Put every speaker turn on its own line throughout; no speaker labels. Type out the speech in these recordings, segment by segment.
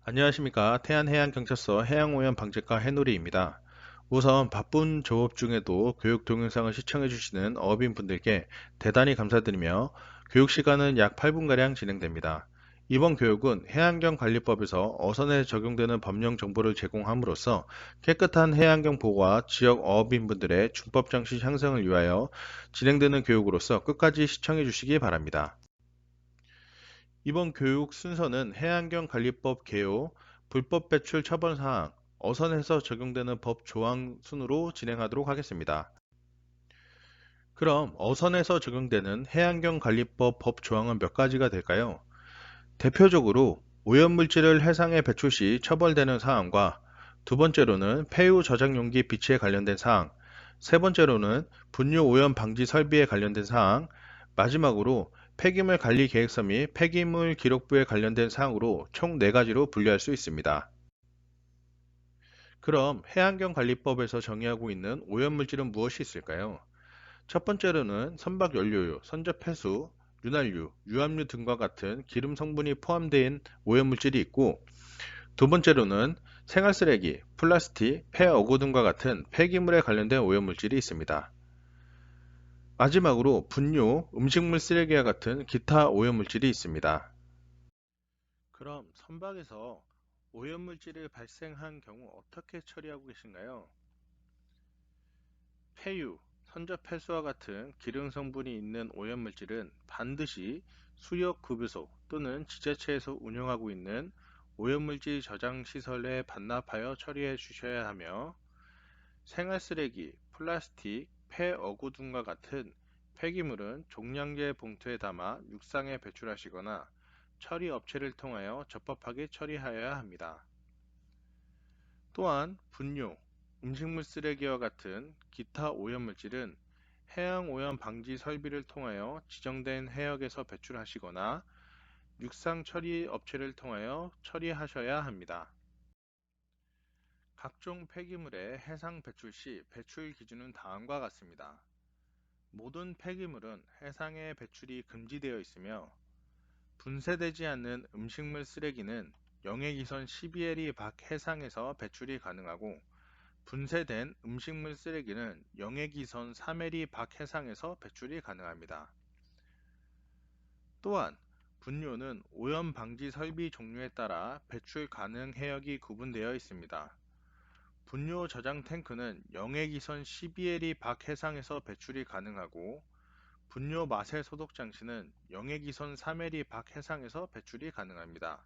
안녕하십니까. 태안해양경찰서 해양오염 방지과 해누리입니다. 우선 바쁜 조업 중에도 교육 동영상을 시청해주시는 어업인분들께 대단히 감사드리며 교육 시간은 약 8분가량 진행됩니다. 이번 교육은 해양경관리법에서 어선에 적용되는 법령 정보를 제공함으로써 깨끗한 해양경 보호와 지역 어업인분들의 준법 정신 향상을 위하여 진행되는 교육으로서 끝까지 시청해 주시기 바랍니다. 이번 교육 순서는 해양경 관리법 개요, 불법 배출 처벌 사항, 어선에서 적용되는 법 조항 순으로 진행하도록 하겠습니다. 그럼 어선에서 적용되는 해양경 관리법 법 조항은 몇 가지가 될까요? 대표적으로 오염물질을 해상에 배출 시 처벌되는 사항과 두 번째로는 폐유 저장 용기 비치에 관련된 사항, 세 번째로는 분유 오염 방지 설비에 관련된 사항, 마지막으로 폐기물 관리 계획서 및 폐기물 기록부에 관련된 사항으로 총 4가지로 분류할 수 있습니다. 그럼 해양경관리법에서 정의하고 있는 오염물질은 무엇이 있을까요? 첫 번째로는 선박연료유, 선적폐수, 윤활유, 유압유 등과 같은 기름 성분이 포함된 오염물질이 있고, 두 번째로는 생활쓰레기, 플라스틱, 폐어구 등과 같은 폐기물에 관련된 오염물질이 있습니다. 마지막으로 분유, 음식물 쓰레기와 같은 기타 오염물질이 있습니다. 그럼 선박에서 오염물질이 발생한 경우 어떻게 처리하고 계신가요? 폐유, 선적폐수와 같은 기름 성분이 있는 오염물질은 반드시 수역급유소 또는 지자체에서 운영하고 있는 오염물질 저장 시설에 반납하여 처리해 주셔야 하며, 생활쓰레기, 플라스틱, 폐어구 등과 같은 폐기물은 종량제 봉투에 담아 육상에 배출하시거나 처리 업체를 통하여 적법하게 처리하여야 합니다. 또한 분뇨, 음식물 쓰레기와 같은 기타 오염물질은 해양 오염 방지 설비를 통하여 지정된 해역에서 배출하시거나 육상 처리 업체를 통하여 처리하셔야 합니다. 각종 폐기물의 해상 배출 시 배출 기준은 다음과 같습니다. 모든 폐기물은 해상에 배출이 금지되어 있으며, 분쇄되지 않는 음식물 쓰레기는 영해기선 12L이 밖 해상에서 배출이 가능하고, 분쇄된 음식물 쓰레기는 영해기선 3L이 밖 해상에서 배출이 가능합니다. 또한 분뇨는 오염 방지 설비 종류에 따라 배출 가능 해역이 구분되어 있습니다. 분뇨 저장 탱크는 영해기선 12L이 밖 해상에서 배출이 가능하고, 분뇨 마세 소독 장치는 영해기선 3L이 밖 해상에서 배출이 가능합니다.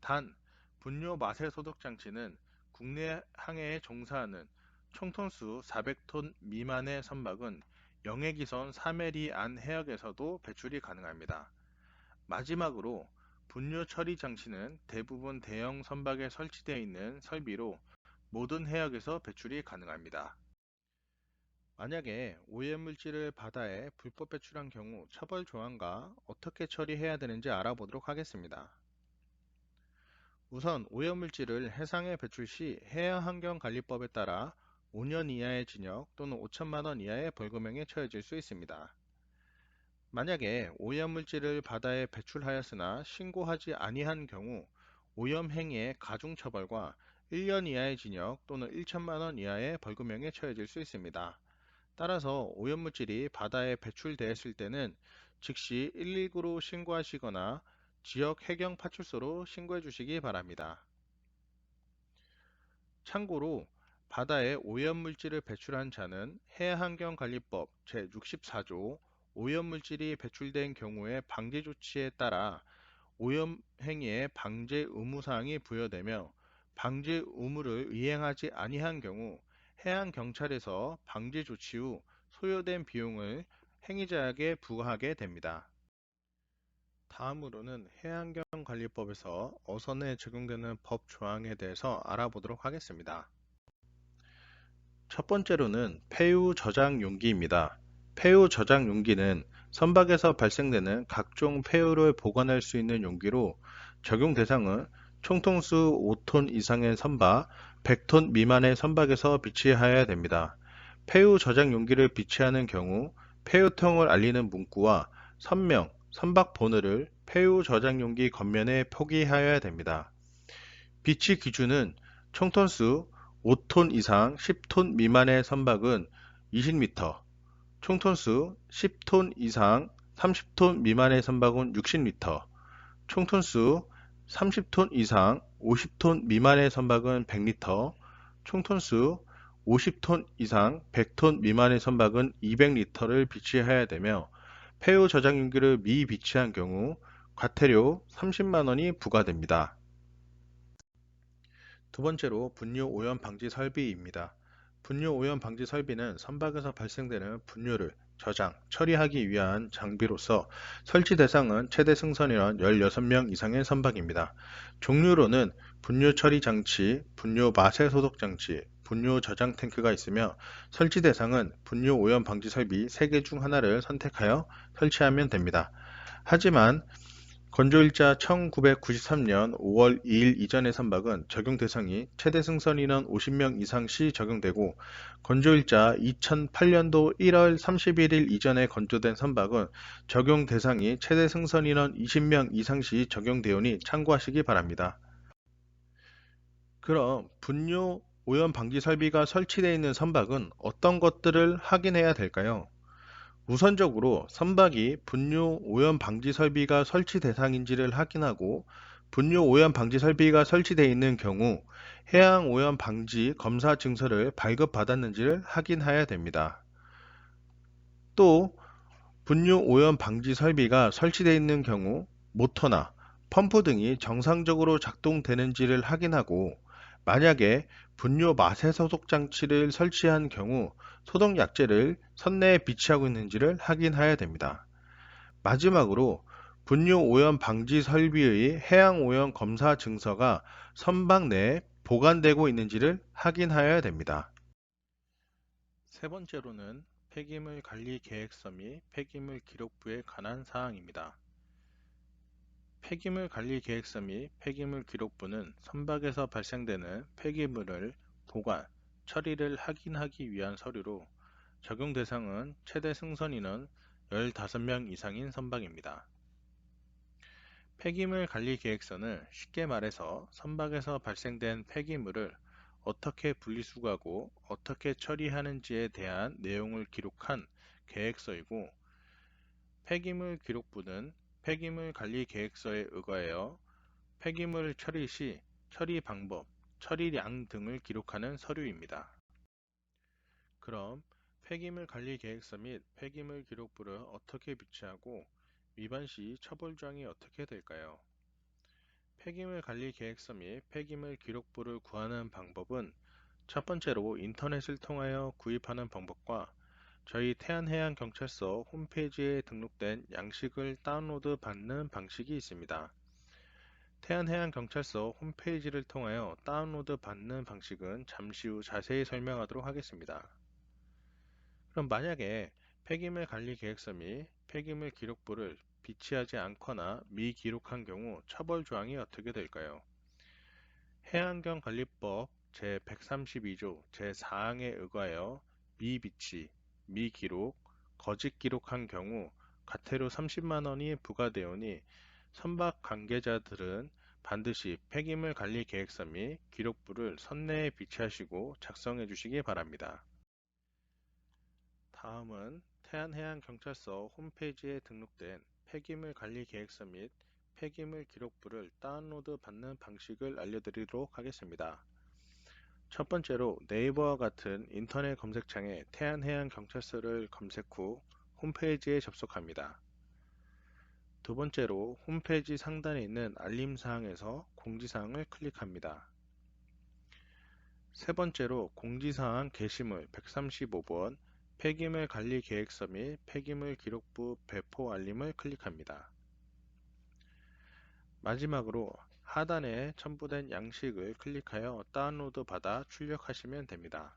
단, 분뇨 마세 소독 장치는 국내 항해에 종사하는 총톤수 400톤 미만의 선박은 영해기선 3L이 안 해역에서도 배출이 가능합니다. 마지막으로 분뇨 처리 장치는 대부분 대형 선박에 설치되어 있는 설비로 모든 해역에서 배출이 가능합니다. 만약에 오염물질을 바다에 불법 배출한 경우 처벌 조항과 어떻게 처리해야 되는지 알아보도록 하겠습니다. 우선 오염물질을 해상에 배출 시 해양환경관리법에 따라 5년 이하의 징역 또는 5천만 원 이하의 벌금형에 처해질 수 있습니다. 만약에 오염물질을 바다에 배출하였으나 신고하지 아니한 경우 오염행위의 가중처벌과 1년 이하의 징역 또는 1천만 원 이하의 벌금형에 처해질 수 있습니다. 따라서 오염물질이 바다에 배출되었을 때는 즉시 119로 신고하시거나 지역 해경파출소로 신고해 주시기 바랍니다. 참고로 바다에 오염물질을 배출한 자는 해양환경관리법 제64조 오염물질이 배출된 경우의 방제조치에 따라 오염행위의 방제 의무사항이 부여되며, 방제 의무를 이행하지 아니한 경우 해양경찰에서 방제 조치 후 소요된 비용을 행위자에게 부과하게 됩니다. 다음으로는 해양경관리법에서 어선에 적용되는 법 조항에 대해서 알아보도록 하겠습니다. 첫 번째로는 폐유 저장 용기입니다. 폐유 저장 용기는 선박에서 발생되는 각종 폐유를 보관할 수 있는 용기로, 적용 대상은 총통수 5톤 이상의 선박, 100톤 미만의 선박에서 비치하여야 됩니다. 폐유 저장 용기를 비치하는 경우 폐유통을 알리는 문구와 선명, 선박 번호를 폐유 저장 용기 겉면에 표기하여야 됩니다. 비치 기준은 총톤수 5톤 이상 10톤 미만의 선박은 20m, 총톤수 10톤 이상 30톤 미만의 선박은 60m, 총톤수 30톤 이상 50톤 미만의 선박은 100리터, 총톤수 50톤 이상 100톤 미만의 선박은 200리터를 비치해야 되며 폐유 저장 용기를 미비치한 경우 과태료 30만 원이 부과됩니다. 두 번째로 분뇨 오염 방지 설비입니다. 분뇨 오염 방지 설비는 선박에서 발생되는 분뇨를 저장, 처리하기 위한 장비로서 설치 대상은 최대 승선인원 16명 이상의 선박입니다. 종류로는 분뇨 처리 장치, 분뇨 마세 소독 장치, 분뇨 저장 탱크가 있으며 설치 대상은 분뇨 오염 방지 설비 3개 중 하나를 선택하여 설치하면 됩니다. 하지만 건조일자 1993년 5월 2일 이전의 선박은 적용 대상이 최대 승선 인원 50명 이상 시 적용되고 건조일자 2008년도 1월 31일 이전에 건조된 선박은 적용 대상이 최대 승선 인원 20명 이상 시 적용되오니 참고하시기 바랍니다. 그럼 분뇨 오염 방지 설비가 설치되어 있는 선박은 어떤 것들을 확인해야 될까요? 우선적으로 선박이 분뇨 오염 방지 설비가 설치 대상인지를 확인하고 분뇨 오염 방지 설비가 설치되어 있는 경우 해양 오염 방지 검사 증서를 발급받았는지를 확인해야 됩니다. 또 분뇨 오염 방지 설비가 설치되어 있는 경우 모터나 펌프 등이 정상적으로 작동되는지를 확인하고 만약에 분뇨 마세 소독 장치를 설치한 경우 소독 약제를 선내에 비치하고 있는지를 확인해야 됩니다. 마지막으로 분뇨 오염 방지 설비의 해양 오염 검사 증서가 선박 내에 보관되고 있는지를 확인해야 됩니다. 세 번째로는 폐기물 관리 계획서 및 폐기물 기록부에 관한 사항입니다. 폐기물 관리 계획서 및 폐기물 기록부는 선박에서 발생되는 폐기물을 보관, 처리를 확인하기 위한 서류로 적용 대상은 최대 승선 인원 15명 이상인 선박입니다. 폐기물 관리 계획서는 쉽게 말해서 선박에서 발생된 폐기물을 어떻게 분리수거하고 어떻게 처리하는지에 대한 내용을 기록한 계획서이고 폐기물 기록부는 폐기물 관리 계획서에 의거하여 폐기물 처리 시 처리 방법, 처리량 등을 기록하는 서류입니다. 그럼 폐기물 관리 계획서 및 폐기물 기록부를 어떻게 비치하고 위반 시 처벌 조항이 어떻게 될까요? 폐기물 관리 계획서 및 폐기물 기록부를 구하는 방법은 첫 번째로 인터넷을 통하여 구입하는 방법과 저희 태안해양경찰서 홈페이지에 등록된 양식을 다운로드 받는 방식이 있습니다. 태안해양경찰서 홈페이지를 통하여 다운로드 받는 방식은 잠시 후 자세히 설명하도록 하겠습니다. 그럼 만약에 폐기물 관리 계획서 및 폐기물 기록부를 비치하지 않거나 미기록한 경우 처벌 조항이 어떻게 될까요? 해양경관리법 제132조 제4항에 의거하여 미비치, 미기록, 거짓 기록한 경우 과태료 30만 원이 부과되오니 선박 관계자들은 반드시 폐기물 관리 계획서 및 기록부를 선내에 비치하시고 작성해 주시기 바랍니다. 다음은 태안해양경찰서 홈페이지에 등록된 폐기물 관리 계획서 및 폐기물 기록부를 다운로드 받는 방식을 알려드리도록 하겠습니다. 첫 번째로 네이버와 같은 인터넷 검색창에 태안해양경찰서를 검색 후 홈페이지에 접속합니다. 두 번째로 홈페이지 상단에 있는 알림사항에서 공지사항을 클릭합니다. 세 번째로 공지사항 게시물 135번 폐기물 관리 계획서 및 폐기물 기록부 배포 알림을 클릭합니다. 마지막으로 하단에 첨부된 양식을 클릭하여 다운로드 받아 출력하시면 됩니다.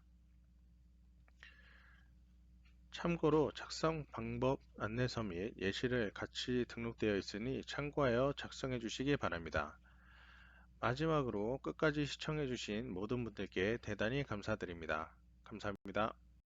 참고로 작성 방법 안내서 및 예시를 같이 등록되어 있으니 참고하여 작성해 주시기 바랍니다. 마지막으로 끝까지 시청해 주신 모든 분들께 대단히 감사드립니다. 감사합니다.